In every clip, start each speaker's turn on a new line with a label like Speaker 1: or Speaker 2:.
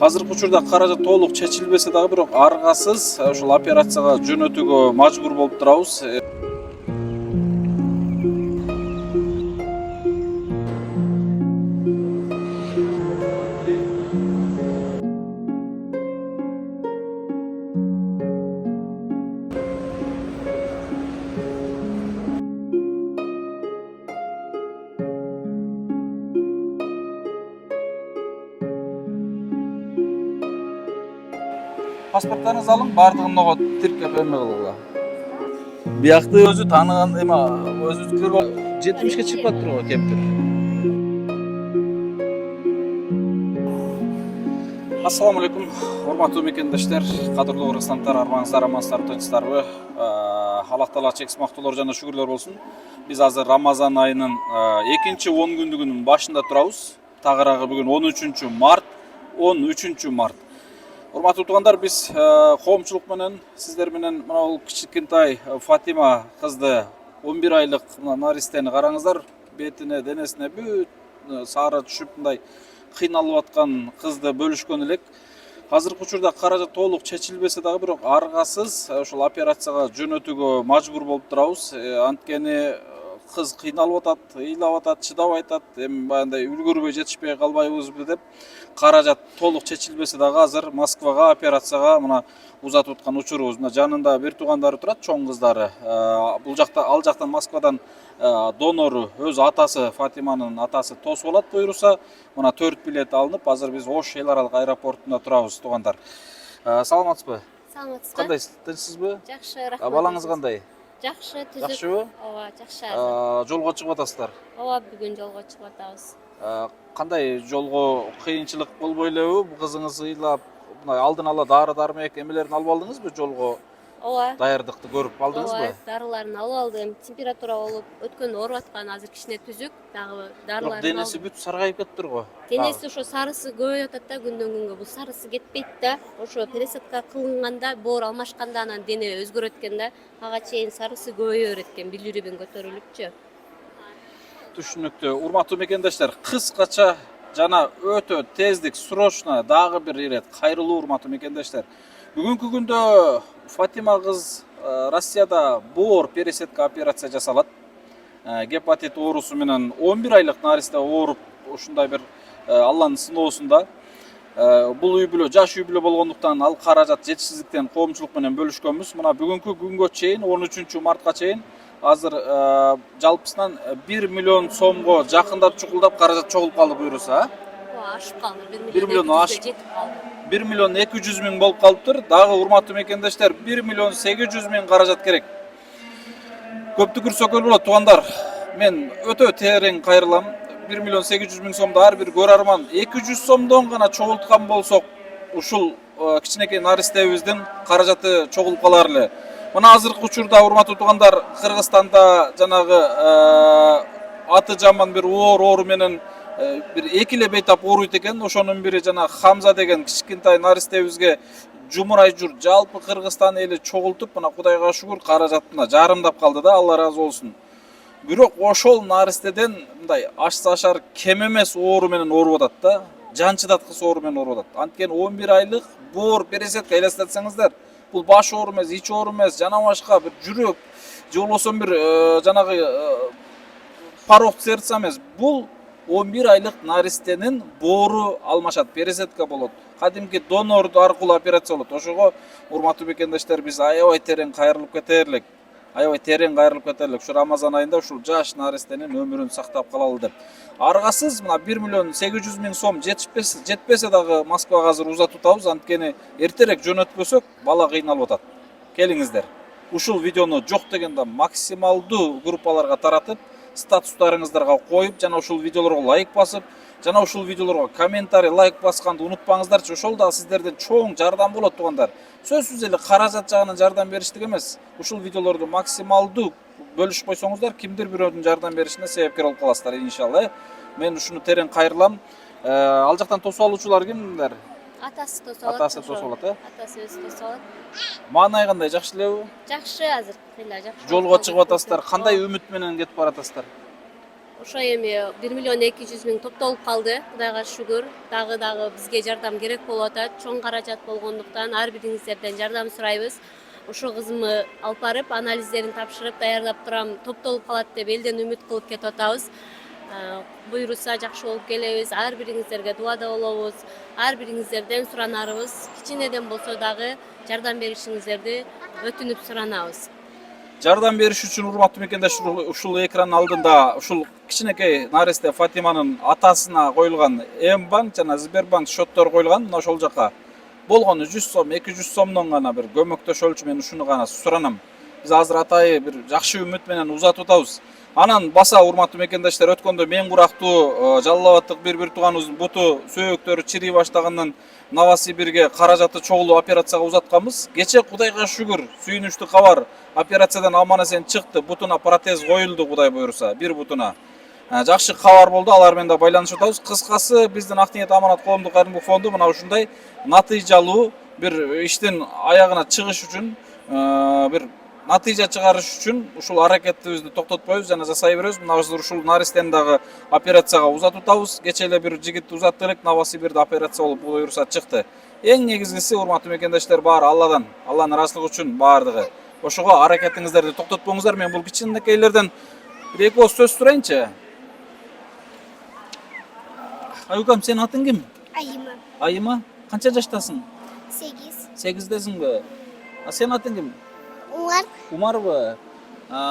Speaker 1: Азыркы учурда каражат толук чечилбесе дагы бирок аргасыз ушул операцияга жөнөтүүгө мажбур болуп турабыз. Паспорттарыңызды алың, бардыгын могу тиркеп эме кылгыла. Биякты өзү тааныган эме өзүнүкү 70ке чыгып калыптыр го кемпир. Ассаламу алейкум, урматтуу мекендештер, кадырлуу кыргызстандыктар, армаңыздар, амансыздарбы, тынчсыздарбы? Аллах таала чек мактоолор жана шүгүрлөр болсун. Биз азыр Рамазан айынын 2-10 күндүгүнүн башында турабыз. Тагыраагы бүгүн 13 март, 13 март. Урматтуу туугандар, биз коомчулук менен, сиздер менен мына бул кичинекей Фатима кызды 11 айлык наристени караңыздар. Бетине, денесине бүт сары түшүп мындай кыйналып аткан кызды бөлүшкөн элек. Азыркы учурда каражат толук чечилбесе дагы бирок аргасыз ушул операцияга жөнөтүүгө мажбур болуп турабыз. Анткени кыз кыйналып атат, ыйлап атат, чыдабай атат. Эми баягындай үлгүрбөй жетишпей калбайбызбы деп каражат толук чечилбесе дагы азыр Москвага операцияга мына узатып аткан учурубуз. Мына жанында бир туугандары турат, чоң кыздары. Бул жакта, ал жактан Москвадан донору өз атасы, Фатиманын атасы тосуп алат буйруса. Мына 4 билет алынып, азыр биз Ош эл аралык аэропортунда турабыз, туугандар. Саламатсызбы?
Speaker 2: Саламатсызбы?
Speaker 1: Кандай, тынчсызбы?
Speaker 2: Жакшы, рахмат.
Speaker 1: Балаңыз кандай?
Speaker 2: Жакшы, түзүк.
Speaker 1: Жакшыбы?
Speaker 2: Ооба, жакшы.
Speaker 1: Жолго чыгып атасыздар.
Speaker 2: Ооба, бүгүн жолго чыгып атабыз.
Speaker 1: Кандай жолго кыйынчылык болбой элеби? Кызыңыз ыйлап, мына алдын ала дары-дармек эмелерин алып алдыңызбы жолго?
Speaker 2: Ооба.
Speaker 1: Даярдыкты көрүп алдыңызбы?
Speaker 2: Ооба, дарыларын алып алдым. Температура болуп, өткөн ооруп аткан, азыр кичине түзүк. Дагы дарыларын алдым.
Speaker 1: Денеси бүт саргайып кетиптир го.
Speaker 2: Денеси ошо сарысы көбөйүп атат да, күндөн күнгө. Бул сарысы кетпейт да. Ошо пересадка кылынганда, боор алмашканда анан дене өзгөрөт экен да. Ага чейин сарысы көбөйө берет экен, билирибин көтөрүлүпчү.
Speaker 1: Түшүнүктүү. Урматтуу мекендештер, кыскача жана өтө тездик, срочно дагы бир ирет кайрылуу урматтуу мекендештер. Бүгүнкү күндө Фатима кыз Россияда боор пересадка операция жасалат. Гепатит оорусу менен 11 айлык наристе ооруп, ушундай бир Алланын сыноосунда. Бул үй бүлө жаш үй бүлө болгондуктан ал каражат жетишсиздиктен коомчулук менен бөлүшкөнбүз. Мына бүгүнкү күнгө чейин 13 мартка чейин азыр жалпысынан 1 миллион сомго жакындап чукулдап каражат чогулуп калды буйруса.
Speaker 2: Ашып калды.
Speaker 1: 1 миллион ашып
Speaker 2: жетип калды.
Speaker 1: 1 миллион 200 миң болуп калыптыр. Дагы урматтуу мекендештер, 1 миллион 800 миң каражат керек. Көп түкүрсөк болот, туугандар. Мен өтө терең кайрылам. 1 миллион 800 миң сомду ар бир көрөрман 200 сомдон гана чогулткан болсок, ушул кичинекей наристебиздин каражаты чогулуп калар эле. Мына азыркы учурда урматтуу туугандар, Кыргызстанда жанагы аты жаман бир оору менен бир эки эле бейтап ооруйт экен. Ошонун бири жана Хамза деген кичинекей наристебизге жумурай жүр. Жалпы Кыргызстан эли чогултуп, мына Кудайга шүгүр каражатына жарымдап калды да, Алла разы болсун. Бирок ошол наристеден мындай ашса ашар кем эмес оору менен ооруп атат да. Жан чыдаткыс оору менен ооруп атат. Анткени 11 айлык боор пересадка элестетсеңиздер, бул баш оору эмес, ич оору эмес, жана башка бир жүрөк же болбосо бир жанагы порог сердца эмес. Бул 11 айлык наристенин боору алмашат, пересадка болот. Кадимки донор аркылуу операция болот. Ошого урматтуу мекендештер, биз аябай терең кайрылып кетерлик. Ушу Рамазан айында ушул жаш наристенин өмүрүн сактап калалы деп. Аргасыз мына 1 миллион 800 миң сом жетпесе дагы Москвага азыр узатып атабыз. Анткени эртерээк жөнөтпөсөк бала кыйналып атат. Келиңиздер. Ушул видеону жок дегенде максималдуу группаларга таратып, статустарыңыздарга коюп, жана ушул видеолорго лайк басып, жана ушул видеолорго комментарий, лайк басканды унутпаңыздарчы. Ошол да сиздерден чоң жардам болот, туугандар. Сөзсүз эле каражат жагынан жардам бериштик эмес. Ушул видеолорду максималдуу бөлүшүп койсоңуздар, кимдир бирөөнүн жардам беришине себепкер болуп каласыздар, иншалла. Мен ушуну терең кайрылам. Ал жактан тосуп алуучулар кимдер?
Speaker 2: Атасы тосуп алат.
Speaker 1: Атасы тосуп алат,
Speaker 2: Атасы өзү тосуп алат.
Speaker 1: Маанай кандай, жакшы элеби?
Speaker 2: Жакшы азыр, кыйла жакшы.
Speaker 1: Жолго чыгып атасыздар. Кандай үмүт менен кетип баратасыздар?
Speaker 2: Ошо эми 1 миллион 200 миң топтолуп калды. Кудайга шүгүр. Дагы бизге жардам керек болуп атат. Чоң каражат болгондуктан ар бириңиздерден жардам сурайбыз. Ошо кызымды алып барып, анализдерин тапшырып, даярдап турам, топтолуп калат деп элден үмүт кылып кетип атабыз. Буйруса жакшы болуп келебиз. Ар бириңиздерге дуада болобуз. Ар бириңиздерден суранарыбыз, кичинеден болсо дагы жардам беришиңиздерди өтүнүп суранабыз.
Speaker 1: Жардам бериш үчүн урматтуу мекендештер, ушул экран алдында ушул кичинекей наристе Фатиманын атасына коюлган М-банк жана Сбербанк счеттору коюлган. Мына ошол жака болгону 100 сом, 200 сомдон гана бир көмөктөшөлчү, мен ушуну гана суранам. Биз азыр атайы бир жакшы үмүт менен узатып атабыз. Анан баса урматтуу мекендештер, өткөндө мен курактуу жалалап аттык бир тууганыбыздын буту сөөктөрү чирий баштагандан Новосибирге каражаты чогулуп операцияга узатканбыз. Кече Кудайга шүгүр, сүйүнүчтүү кабар, операциядан аман эсен чыкты. Бутуна протез коюлду, Кудай буйруса, бир бутуна. Жакшы кабар болду, алар менен да байланышып атабыз. Кыскасы, биздин Ак ниет аманат коомдук кайрымдуулук фонду мына ушундай натыйжалуу бир иштин аягына чыгыш үчүн, бир натыйжа чыгарыш үчүн ушул аракетибизди токтотпойбуз жана жасай беребиз. Мына азыр ушул наристени дагы операцияга узатып атабыз. Кече эле бир жигитти узаттык элек, Новосибирде операция болуп буйруса чыкты. Эң негизгиси урматтуу мекендештер, баары Алладан, Алланын ыраазычылыгы үчүн баардыгы. Ошого аракетиңиздерди токтотпоңуздар. Мен бул кичинекейлерден бир эки ооз сөз сурайынчы. Айукам, сенин атың ким?
Speaker 3: Айыма.
Speaker 1: Айыма? Канча жаштасың?
Speaker 3: 8.
Speaker 1: 8десиңби? Сенин атың ким?
Speaker 3: Умар.
Speaker 1: Умарбы?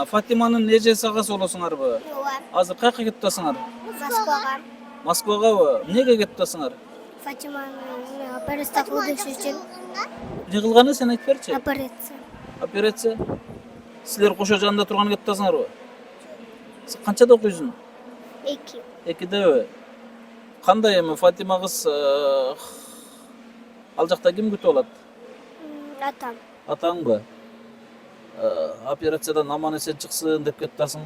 Speaker 1: Фатиманын эжеси агасы болосуңарбы?
Speaker 3: Ооба.
Speaker 1: Азыр каяка кетип атасыңар?
Speaker 3: Москвага.
Speaker 1: Москвагабы? Эмнеге кетип атасыңар?
Speaker 3: Фатиманы операция кылдырыш үчүн.
Speaker 1: Эмне кылганы сен айтып берчи?
Speaker 3: Операция.
Speaker 1: Операция? Силер кошо жанында турган кетип атасыңарбы? Сен канчада окуйсуң?
Speaker 3: 2.
Speaker 1: 2деби? Кандай эми Фатима кыз ал жакта ким күтүп алат?
Speaker 3: Атам.
Speaker 1: Атаңбы? Операциядан аман эсен чыксын деп кетип атасың.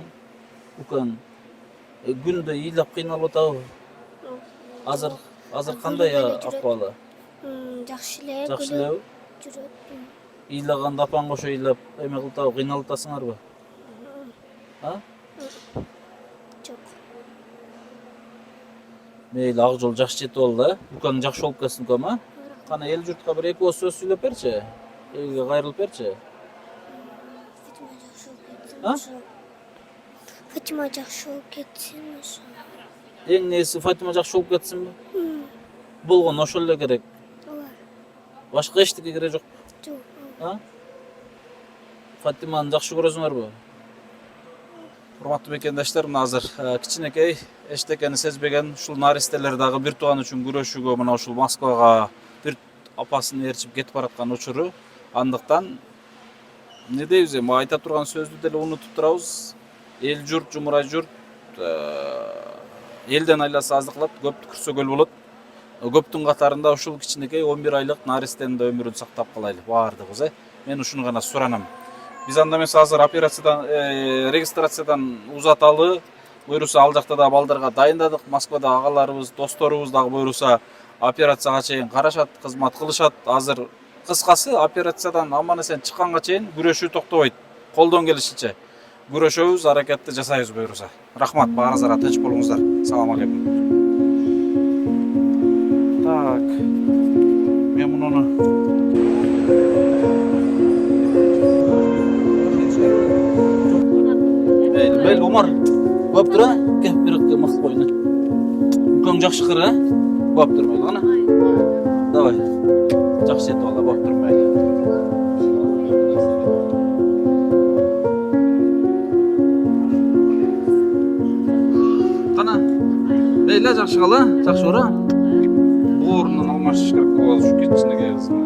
Speaker 1: Укаң. Күндө ыйлап кыйналып атабы? Азыр кандай акыбалы?
Speaker 3: Жакшы эле.
Speaker 1: Жакшы элеби?
Speaker 3: Жүрөт.
Speaker 1: Ыйлаганда апаң кошо ыйлап эме кылып атабы, кыйналып атасыңарбы?
Speaker 3: Жок.
Speaker 1: Мейли, ак жол жакшы жетип алды, Укаң жакшы болуп кетсин укам, Кана эл журтка бир эки ооз сөз сүйлөп берчи. Элге кайрылып берчи.
Speaker 3: Фатима жакшы болуп кетсин ошо.
Speaker 1: Эң негизги Фатима жакшы болуп кетсинби? Болгону ошол эле керек.
Speaker 3: Ооба.
Speaker 1: Башка эчтеке кереги жок.
Speaker 3: Жок.
Speaker 1: Фатиманы жакшы көрөсүңөрбү? Урматтуу мекендештер, мына азыр кичинекей эчтекени сезбеген ушул наристелер дагы бир тууган үчүн күрөшүүгө мына ушул Москвага бир апасын ээрчип кетип бараткан учуру. Андыктан эмне дейбиз, эми айта турган сөздү деле унутуп турабыз. Эл журт, жумурай журт элден айласа аздык кылат, көптү күрсөгөл болот. Көптүн катарында ушул кичинекей 11 айлык наристенин да өмүрүн сактап калайлы баардыгыбыз. Мен ушуну гана суранам. Биз анда эмес азыр операциядан, регистрациядан узаталы, буйруса ал жакта да балдарга дайындадык. Москвада агаларыбыз, досторубуз дагы буйруса операцияга чейин карашат, кызмат кылышат. Азыр кыскасы операциядан аман эсен чыкканга чейин күрөшүү токтобойт. Колдон келишинче күрөшөбүз, аракетти жасайбыз буйруса. Рахмат, баарыңыздарга тынч болуңуздар. Салам алейкум. Так. Мен муну Бел Умар, боп тура, кеп бирикке мыкты койну. Укаң жакшы кыр, боп тур мейли гана. Давай. Жакшы этип ал, боп тур мейли. Кана. Мейли жакшы кала, жакшы ора. Буурунан алмашыш керек болот ушу кичинекей кызым.